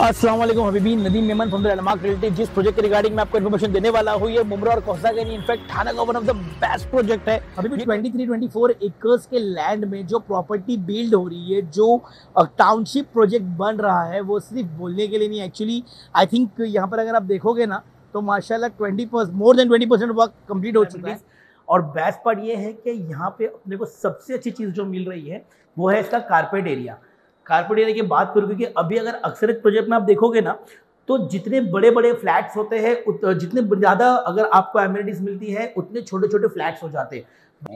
अस्सलाम वालेकुम हबीबी, Nadeem Memon from the landmark realty. जिस प्रोजेक्ट के रिगार्डिंग मैं आपको इन्फॉर्मेशन देने वाला हूँ, ये मुमरा और कौसा का इनफैक्ट थाना का one of the best project है। हबीबी 23-24 एकर्स के लैंड में जो प्रॉपर्टी बिल्ड हो रही है, जो टाउनशिप प्रोजेक्ट बन रहा है, वो सिर्फ बोलने के लिए नहीं, एक्चुअली आई थिंक यहाँ पर अगर आप देखोगे ना तो माशाल्लाह 20% मोर देन 20% वर्क कंप्लीट हो चुका है। और बेस्ट पार्ट ये है कि यहाँ पे अपने को सबसे अच्छी चीज़ जो मिल रही है वो है इसका कारपेट एरिया। कारपेट एरिया की बात करूँ क्योंकि अभी अगर अक्सर प्रोजेक्ट में आप देखोगे ना तो जितने बड़े बड़े फ्लैट्स होते हैं, जितने ज़्यादा अगर आपको एमिनिटीज मिलती है, उतने छोटे छोटे फ्लैट्स हो जाते हैं।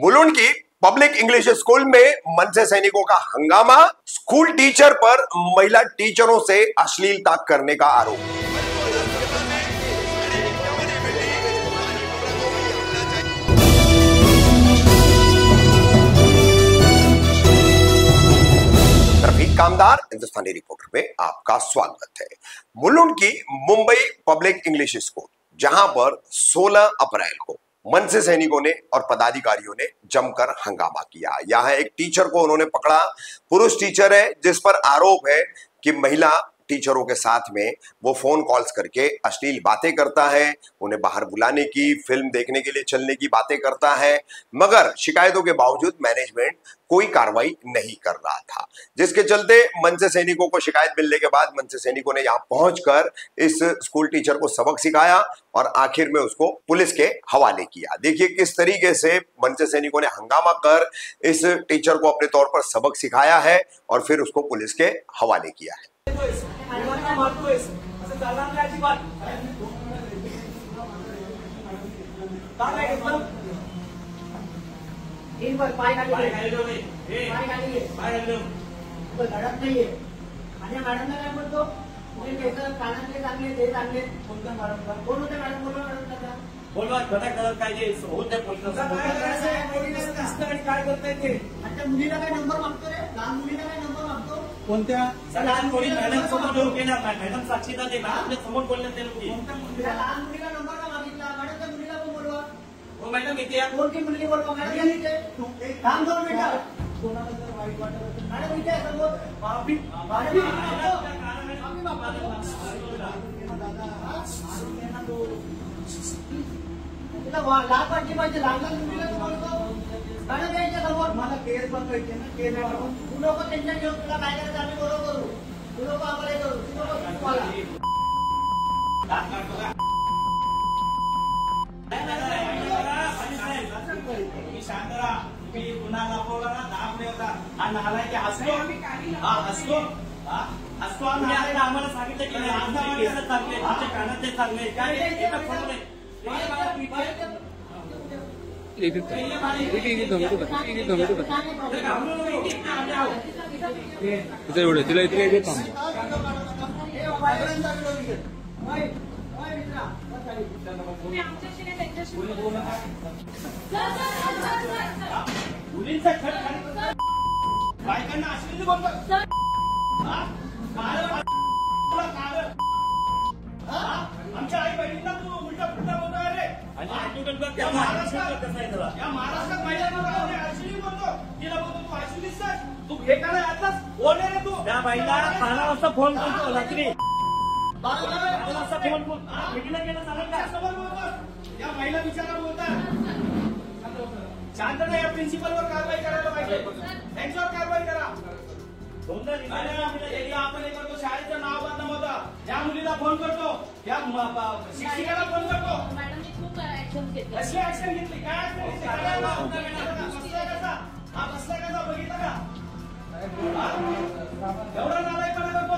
मुलुंड की पब्लिक इंग्लिश स्कूल में मनसे सैनिकों का हंगामा, स्कूल टीचर पर महिला टीचरों से अश्लीलता करने का आरोप। कामदार हिंदुस्तानी रिपोर्टर में आपका स्वागत है। मुलुंड की मुंबई पब्लिक इंग्लिश स्कूल, जहां पर 16 अप्रैल को मनसे सैनिकों ने और पदाधिकारियों ने जमकर हंगामा किया। यहां एक टीचर को उन्होंने पकड़ा, पुरुष टीचर है, जिस पर आरोप है कि महिला टीचरों के साथ में वो फोन कॉल्स करके अश्लील बातें करता है, उन्हें बाहर बुलाने की, फिल्म देखने के लिए चलने की बातें करता है। मगर शिकायतों के बावजूद मैनेजमेंट कोई कार्रवाई नहीं कर रहा था, जिसके चलते मनसे सैनिकों को शिकायत मिलने के बाद मनसे सैनिकों ने यहां पहुंचकर इस स्कूल टीचर को सबक सिखाया और आखिर में उसको पुलिस के हवाले किया। देखिए किस तरीके से मनसे सैनिकों ने हंगामा कर इस टीचर को अपने तौर पर सबक सिखाया है और फिर उसको पुलिस के हवाले किया है। एक बार पाय खाली धडक नाहीये आणि मॅडमला काय बोलतो तुम्ही केसर कानातले चांगले ते चांगले कोणत्या मॅडमला कोण होते मॅडम बोलवा मॅडमला बोलवा घटक करत काय जे होते बोलतो काय करताय ते आणि त्या मुलीला काय नंबर मागतो रे लहान मुलीला काय नंबर मागतो कोणत्या लहान मुली मॅडम समोर येऊ केला मॅडम साक्षीदा दे ना आपल्या समोर बोलले ते लोक कोणत्या मुलीला लहान मुलीला नंबर का मागितला मॅडम त्या मुलीला पण बोलवा हो मॅडम इथे कोण की मुलगी बोलवा मॅडम इथे काम करून बेटा कोणाला जर वाईट वाटत असेल मॅडम इथे समोर माफी माफी दादा लाख वाटली पाहिजे लहान लहान मुलीला तू बोलतो मॅडम यांच्या समोर मला केस बनवायचे ना केस तू लोक टेन्शन घेऊन तुला काय करायचं आम्ही बरोबर करू तू लोक आम्हाला करू तू लोक शांत राहा तुम्ही गुन्हा दाखवला ना दाखवले होता आणि नाला की हसलो हसलो हसतो आम्हाला सांगितलं की चांगले आमच्या कानातले चांगले काय एवढं तिला इथे मुलींचा खट बायकांना अश्लील बोलतो आमच्या आई बहिणींना तू उलटा पुलटा बोलतोय रे या महाराष्ट्रात महिलांना अश्लील बोलतो तिला बोलतो तू अश्लील तू हे काय आताच बोलले रे तू त्या बाईला 12 वाजता फोन करतो रात्री 12 वाजता फोन भेटीला गेला समोर बोलतो या महिला विचारा बोलतात शांत नाही या प्रिन्सिपलवर कारवाई करायला पाहिजे त्यांच्यावर कारवाई करा आपण हे करतो शाळेचं नाव बदनाम होतं या मुलीला फोन करतो या शिक्षिकेला फोन करतो कशी ऍक्शन घेतली काय हा बसला कसा बघितलं का एवढा नालायकपणा करतो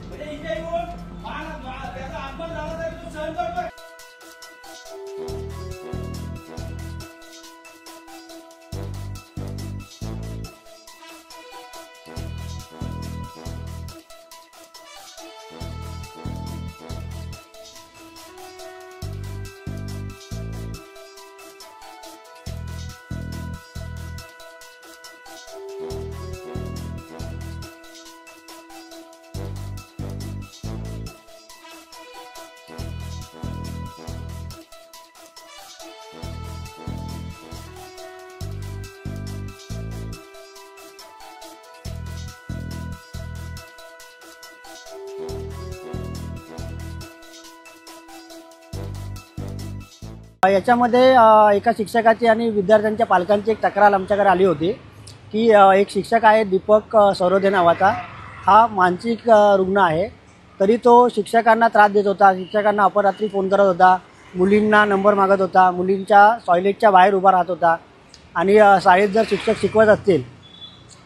म्हणजे इथे येऊन त्याचा अपमान झाला तरी तू सहन करतोय. याच्यामध्ये एका शिक्षकाची आणि विद्यार्थ्यांच्या पालकांची एक तक्रार आमच्याकडे आली होती की एक शिक्षक आहे दीपक सरोदे नावाचा, हा मानसिक रुग्ण आहे. तरी तो शिक्षकांना त्रास देत होता, शिक्षकांना अपरात्री फोन करत होता, मुलींना नंबर मागत होता, मुलींच्या टॉयलेटच्या बाहेर उभा राहत होता आणि शाळेत जर शिक्षक शिकवत असतील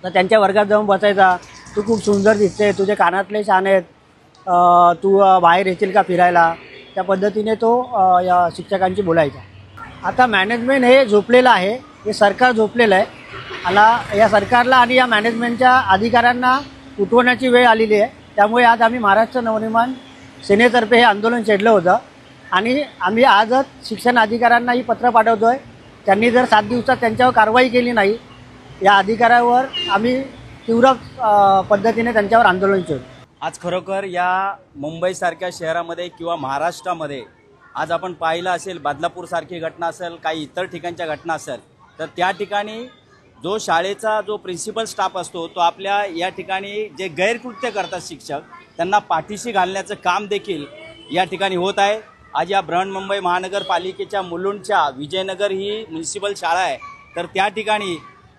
तर त्यांच्या वर्गात जाऊन बसायचा. तू खूप सुंदर दिसते, तुझे कानातले छान आहेत, तू बाहेर येशील का फिरायला, त्या पद्धतीने तो या शिक्षकांशी बोलायचा. आता मॅनेजमेंट हे झोपलेलं आहे, हे सरकार झोपलेलं आहे. आणि या सरकारला आणि या मॅनेजमेंटच्या अधिकाऱ्यांना उठवण्याची वेळ आलेली आहे. त्यामुळे आज आम्ही महाराष्ट्र नवनिर्माण सेनेतर्फे हे आंदोलन छेडलं होतं आणि आम्ही आजच शिक्षण अधिकाऱ्यांनाही पत्र पाठवतो आहे. त्यांनी जर 7 दिवसात त्यांच्यावर कारवाई केली नाही, या अधिकाऱ्यावर आम्ही तीव्र पद्धतीने त्यांच्यावर आंदोलन छेडू. आज खरोखर या मुंबईसारख्या शहरामध्ये किंवा महाराष्ट्रामध्ये आज आपण पाहिलं असेल, बदलापूरसारखी घटना असेल, काही इतर ठिकाणच्या घटना असेल, तर त्या ठिकाणी जो शाळेचा जो प्रिन्सिपल स्टाफ असतो तो आपल्या या ठिकाणी जे गैरकृत्य करतात शिक्षक, त्यांना पाठीशी घालण्याचं काम देखील या ठिकाणी होत आहे. आज या बृहन्मुंबई महानगरपालिकेच्या मुलुंडच्या विजयनगर ही म्युन्सिपल शाळा आहे, तर त्या ठिकाणी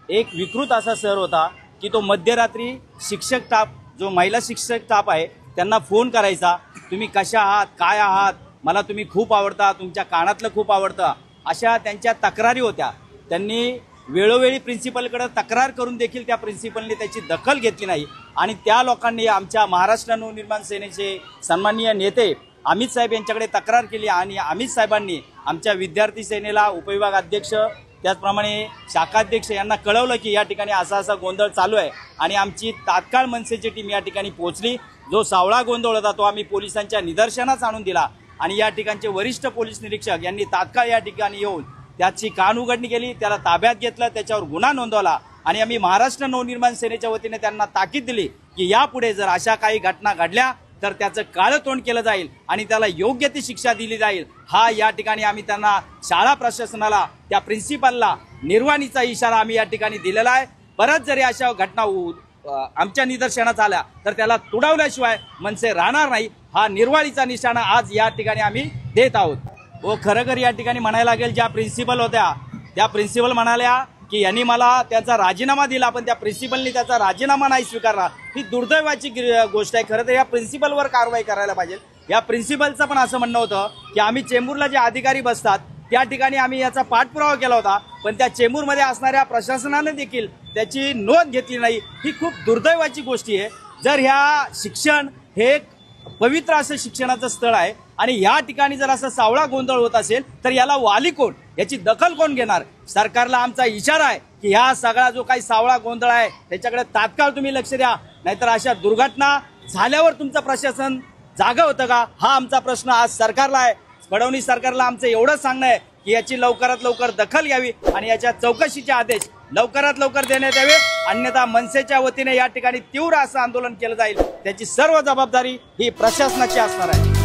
एक विकृत असा सर होता की तो मध्यरात्री शिक्षक स्टाफ, जो महिला शिक्षक स्टाफ आहे, त्यांना फोन करायचा, तुम्ही कशा आहात, काय आहात, मला तुम्ही खूप आवडता, तुमच्या कानातलं खूप आवडतं, अशा त्यांच्या तक्रारी होत्या. त्यांनी वेळोवेळी प्रिन्सिपलकडे तक्रार करून देखील त्या प्रिन्सिपलने त्याची दखल घेतली नाही आणि त्या लोकांनी आमच्या महाराष्ट्र नवनिर्माण सेनेचे सन्माननीय नेते अमित साहेब यांच्याकडे तक्रार केली आणि अमित साहेबांनी आमच्या विद्यार्थी सेनेला उपविभाग अध्यक्ष, त्याचप्रमाणे शाखाध्यक्ष यांना कळवलं की या ठिकाणी असा गोंधळ चालू आहे आणि आमची तात्काळ मनसेची टीम या ठिकाणी पोहोचली. जो सावळा गोंधळ होता तो आम्ही पोलिसांच्या निदर्शनास आणून दिला आणि या ठिकाणचे वरिष्ठ पोलीस निरीक्षक यांनी तात्काळ या ठिकाणी येऊन त्याची कानउघडणी केली, त्याला ताब्यात घेतलं, त्याच्यावर गुन्हा नोंदवला आणि आम्ही महाराष्ट्र नवनिर्माण सेनेच्या वतीने त्यांना ताकीद दिली की यापुढे जर अशा काही घटना घडल्या तर त्याचं काळं तोंड केलं जाईल आणि त्याला योग्य ती शिक्षा दिली जाईल. हा या ठिकाणी आम्ही त्यांना, शाळा प्रशासनाला, त्या प्रिन्सिपलला निर्वाणीचा इशारा आम्ही या ठिकाणी दिलेला आहे. परत जरी अशा घटना आमच्या निदर्शनात आल्या तर त्याला तुडवल्याशिवाय मनसे राहणार नाही. हा निर्वाणीचा निशाणा आज या ठिकाणी आम्ही देत आहोत. व खरं या ठिकाणी म्हणायला लागेल, ज्या प्रिन्सिपल होत्या त्या प्रिन्सिपल म्हणाल्या की यांनी मला त्याचा राजीनामा दिला, पण त्या प्रिन्सिपलनी त्याचा राजीनामा नाही स्वीकारला. ही दुर्दैवाची गोष्ट आहे. खरं तर या प्रिन्सिपलवर कारवाई करायला पाहिजे. या प्रिन्सिपलचं पण असं म्हणणं होतं की आम्ही चेंबूरला जे अधिकारी बसतात त्या ठिकाणी आम्ही याचा पाठपुरावा केला होता, पण त्या चेंबूरमध्ये असणाऱ्या प्रशासनाने देखील त्याची नोंद घेतली नाही. ही खूप दुर्दैवाची गोष्ट आहे. जर ह्या शिक्षण हे पवित्र असं शिक्षणाचं स्थळ आहे आणि या ठिकाणी जर असा सावळा गोंधळ होत असेल तर याला वाली कोण, याची दखल कोण घेणार? सरकारला आमचा इशारा आहे की ह्या सगळा जो काही सावळा गोंधळ आहे त्याच्याकडे तात्काळ तुम्ही लक्ष द्या, नाहीतर अशा दुर्घटना झाल्यावर तुमचं प्रशासन जागा होतं का, हा आमचा प्रश्न आज सरकारला आहे. फडणवीस सरकारला आमचं एवढंच सांगणं आहे की याची लवकरात लवकर दखल घ्यावी आणि याच्या चौकशीचे आदेश लवकरात लवकर देण्यात यावे, अन्यथा मनसेच्या वतीने या ठिकाणी तीव्र असं आंदोलन केलं जाईल. त्याची सर्व जबाबदारी ही प्रशासनाची असणार आहे.